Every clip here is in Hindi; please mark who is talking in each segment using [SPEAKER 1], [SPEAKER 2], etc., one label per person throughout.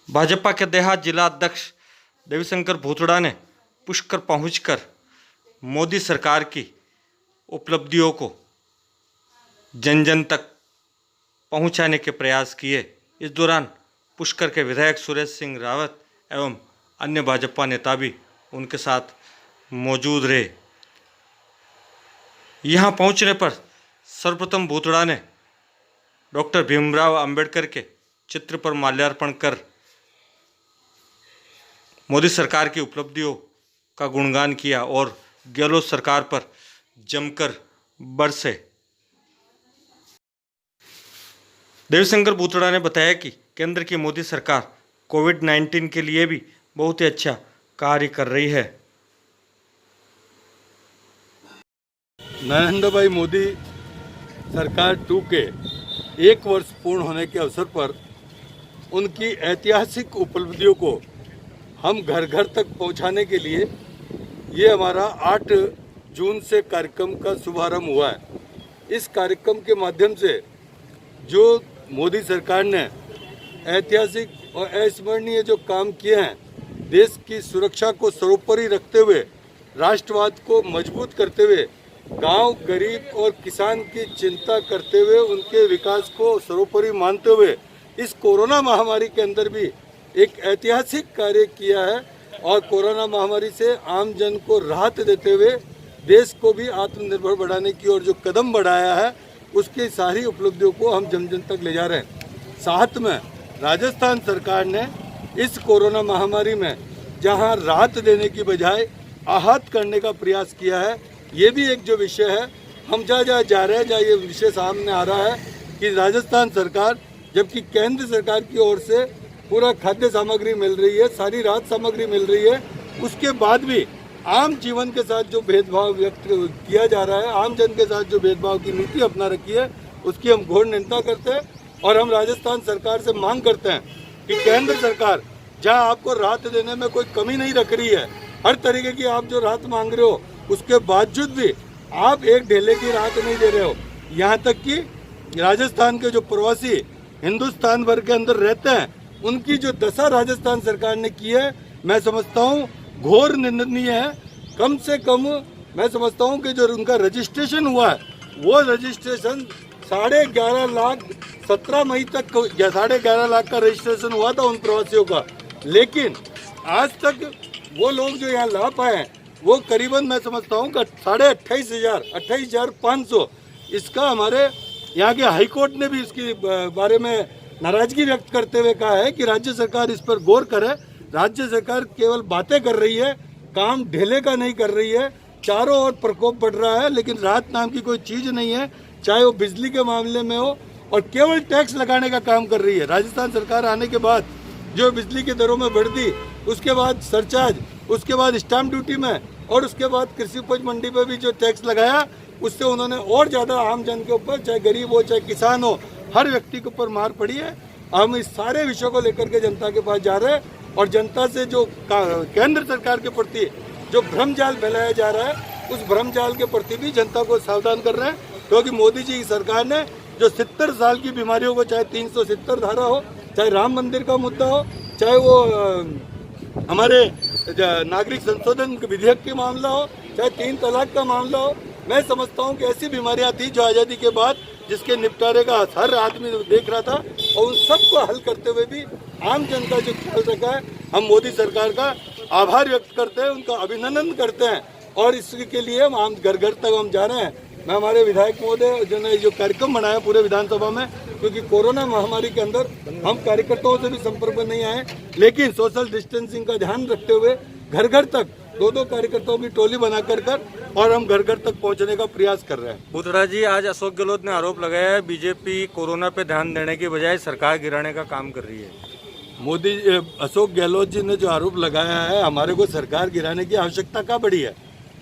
[SPEAKER 1] भाजपा के देहात जिला अध्यक्ष देवीशंकर भूतड़ा ने पुष्कर पहुंचकर मोदी सरकार की उपलब्धियों को जन जन तक पहुंचाने के प्रयास किए। इस दौरान पुष्कर के विधायक सुरेश सिंह रावत एवं अन्य भाजपा नेता भी उनके साथ मौजूद रहे। यहां पहुंचने पर सर्वप्रथम भूतड़ा ने डॉक्टर भीमराव अंबेडकर के चित्र पर माल्यार्पण कर मोदी सरकार की उपलब्धियों का गुणगान किया और गहलोत सरकार पर जमकर बरसे। देवीशंकर भूतड़ा ने बताया कि केंद्र की मोदी सरकार कोविड-19 के लिए भी बहुत ही अच्छा कार्य कर रही है।
[SPEAKER 2] नरेंद्र भाई मोदी सरकार 2 के 1 वर्ष पूर्ण होने के अवसर पर उनकी ऐतिहासिक उपलब्धियों को हम घर घर तक पहुंचाने के लिए ये हमारा 8 जून से कार्यक्रम का शुभारंभ हुआ है। इस कार्यक्रम के माध्यम से जो मोदी सरकार ने ऐतिहासिक और अविस्मरणीय जो काम किए हैं, देश की सुरक्षा को सर्वोपरि रखते हुए, राष्ट्रवाद को मजबूत करते हुए, गांव, गरीब और किसान की चिंता करते हुए, उनके विकास को सर्वोपरि मानते हुए इस कोरोना महामारी के अंदर भी एक ऐतिहासिक कार्य किया है और कोरोना महामारी से आम जन को राहत देते हुए देश को भी आत्मनिर्भर बनाने की ओर जो कदम बढ़ाया है, उसकी सारी उपलब्धियों को हम जन जन तक ले जा रहे हैं। साथ में राजस्थान सरकार ने इस कोरोना महामारी में जहां राहत देने की बजाय आहत करने का प्रयास किया है, ये भी एक जो विषय है, हम जहाँ जा रहे हैं, जहाँ ये विषय सामने आ रहा है कि राजस्थान सरकार, जबकि केंद्र सरकार की ओर से पूरा खाद्य सामग्री मिल रही है, सारी राहत सामग्री मिल रही है, उसके बाद भी आम जीवन के साथ जो भेदभाव व्यक्त किया जा रहा है, आम जन के साथ जो भेदभाव की नीति अपना रखी है, उसकी हम घोर निंदा करते हैं। और हम राजस्थान सरकार से मांग करते हैं कि केंद्र सरकार जहां आपको राहत देने में कोई कमी नहीं रख रही है, हर तरीके की आप जो राहत मांग रहे हो, उसके बावजूद भी आप एक ढेले की राहत नहीं दे रहे हो। यहाँ तक कि राजस्थान के जो प्रवासी हिंदुस्तान भर के अंदर रहते हैं, उनकी जो दशा राजस्थान सरकार ने की है, मैं समझता हूँ घोर निंदनीय है। कम से कम मैं समझता हूँ कि जो उनका रजिस्ट्रेशन हुआ है, वो रजिस्ट्रेशन 11.5 लाख 17 मई तक 11.5 लाख का रजिस्ट्रेशन हुआ था उन प्रवासियों का, लेकिन आज तक वो लोग जो यहाँ ला पाए हैं वो करीबन मैं समझता हूँ कि 28,500। इसका हमारे यहाँ के हाईकोर्ट ने भी इसके बारे में नाराजगी व्यक्त करते हुए कहा है कि राज्य सरकार इस पर गौर करे। राज्य सरकार केवल बातें कर रही है, काम ढेले का नहीं कर रही है। चारों ओर प्रकोप बढ़ रहा है, लेकिन राहत नाम की कोई चीज़ नहीं है, चाहे वो बिजली के मामले में हो, और केवल टैक्स लगाने का काम कर रही है। राजस्थान सरकार आने के बाद जो बिजली की दरों में बढ़ती, उसके बाद सरचार्ज, उसके बाद स्टाम्प ड्यूटी में, और उसके बाद कृषि उपज मंडी पर भी जो टैक्स लगाया, उससे उन्होंने और ज़्यादा आम जन के ऊपर, चाहे गरीब हो चाहे किसान हो, हर व्यक्ति के ऊपर मार पड़ी है। हम इस सारे विषयों को लेकर के जनता के पास जा रहे हैं और जनता से जो केंद्र सरकार के प्रति जो भ्रमजाल फैलाया जा रहा है, उस भ्रमजाल के प्रति भी जनता को सावधान कर रहे हैं, क्योंकि मोदी जी की सरकार ने जो 70 साल की बीमारियों को, चाहे 370 धारा हो, चाहे राम मंदिर का मुद्दा हो, चाहे वो हमारे नागरिक संशोधन विधेयक के मामला हो, चाहे 3 तलाक का मामला हो, मैं समझता हूँ कि ऐसी बीमारियाँ थी जो आज़ादी के बाद जिसके निपटारे का हर आदमी देख रहा था, और उन सबको हल करते हुए भी आम जनता जो ख्याल रखा है, हम मोदी सरकार का आभार व्यक्त करते हैं, उनका अभिनंदन करते हैं, और इसके लिए हम आम घर घर तक हम जा रहे हैं। मैं हमारे विधायक महोदय जो ने जो कार्यक्रम बनाया पूरे विधानसभा में, क्योंकि कोरोना महामारी के अंदर हम कार्यकर्ताओं से भी संपर्क में नहीं आए, लेकिन सोशल डिस्टेंसिंग का ध्यान रखते हुए घर घर तक 2-2 कार्यकर्ताओं की टोली बना कर और हम घर घर तक पहुंचने का प्रयास कर रहे हैं।
[SPEAKER 1] भूतड़ा जी, आज अशोक गहलोत ने आरोप लगाया है बीजेपी कोरोना पे ध्यान देने की बजाय सरकार गिराने का काम कर रही है।
[SPEAKER 2] अशोक गहलोत जी ने जो आरोप लगाया है, हमारे को सरकार गिराने की आवश्यकता क्या पड़ी है?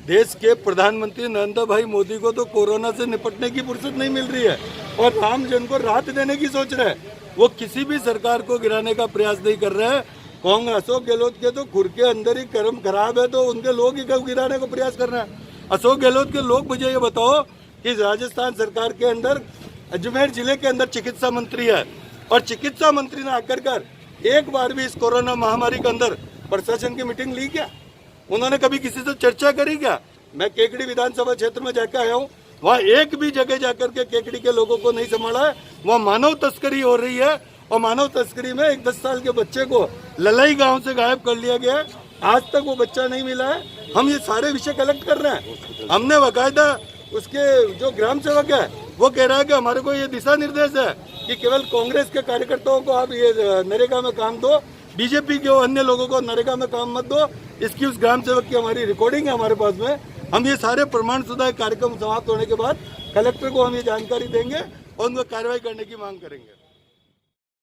[SPEAKER 2] देश के प्रधानमंत्री नरेंद्र भाई मोदी को तो कोरोना से निपटने की फुर्सत नहीं मिल रही है और आम जन को राहत देने की सोच रहे हैं। वो किसी भी सरकार को गिराने का प्रयास नहीं कर रहे हैं। कांग्रेस अशोक गहलोत के तो खुद के अंदर ही कर्म खराब है, तो उनके लोग ही कब गिराने को प्रयास कर रहे हैं। अशोक गहलोत के लोग मुझे ये बताओ कि राजस्थान सरकार के अंदर अजमेर जिले के अंदर चिकित्सा मंत्री है और चिकित्सा मंत्री ने आकर एक बार भी इस कोरोना महामारी के अंदर प्रशासन की मीटिंग ली क्या? उन्होंने कभी किसी से चर्चा करी क्या? मैं केकड़ी विधानसभा क्षेत्र में जाकर आया हूँ, वहाँ एक भी जगह जाकर के केकड़ी के लोगों को नहीं संभाला है। वहाँ मानव तस्करी हो रही है और मानव तस्करी में एक 10 साल के बच्चे को ललाई गांव से गायब कर लिया गया है। आज तक वो बच्चा नहीं मिला है। हम ये सारे विषय कलेक्ट कर रहे हैं। हमने बाकायदा उसके जो ग्राम सेवक है वो कह रहा है कि हमारे को ये दिशा निर्देश है कि केवल कांग्रेस के कार्यकर्ताओं को आप ये नरेगा में काम दो, बीजेपी के अन्य लोगों को नरेगा में काम मत दो। इसकी उस ग्राम सेवक की हमारी रिकॉर्डिंग है हमारे पास में। हम ये सारे प्रमाण शुदा कार्यक्रम समाप्त होने के बाद कलेक्टर को हम ये जानकारी देंगे और उनको कार्रवाई करने की मांग करेंगे।